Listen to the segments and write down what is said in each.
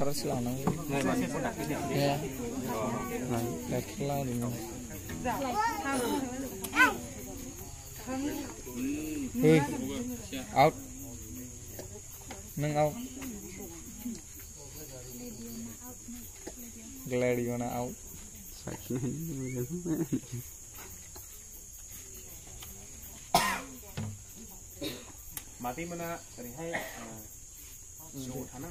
terus lah nang. Ya. Lah di mana? Out. Nang out. Glad you gonna out. Mati mana rihai show thana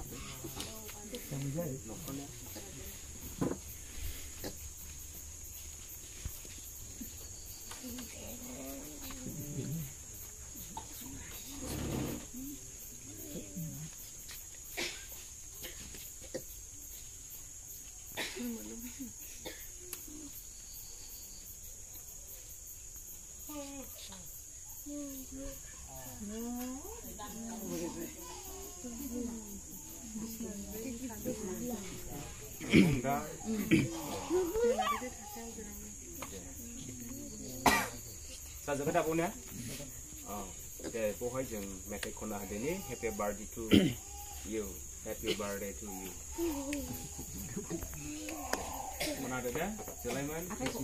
Sa jaga dah punya. Okay, bohai jeng make kona hadeni. Happy birthday to you. Happy birthday to you. Mana ada dah? Sulaiman. 1,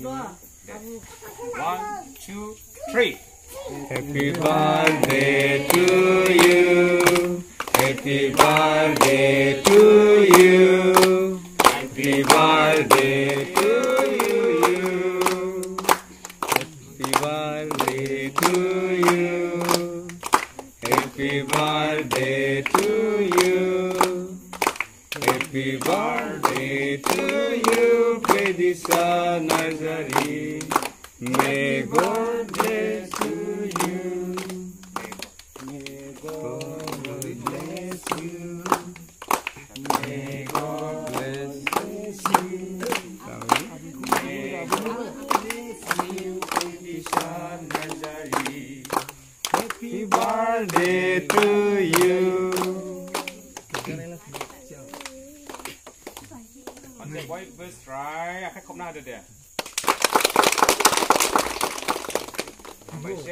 2, 3. Happy birthday to you. Happy birthday to you. Happy birthday to you. Happy birthday to you. Happy birthday to you. Happy birthday to you, Pridisani. May God bless you. May God bless you. May God bless you. May God bless you, Pridisani. Happy birthday to you. Anh boy best try. Akan kau nak ada dia. Baik,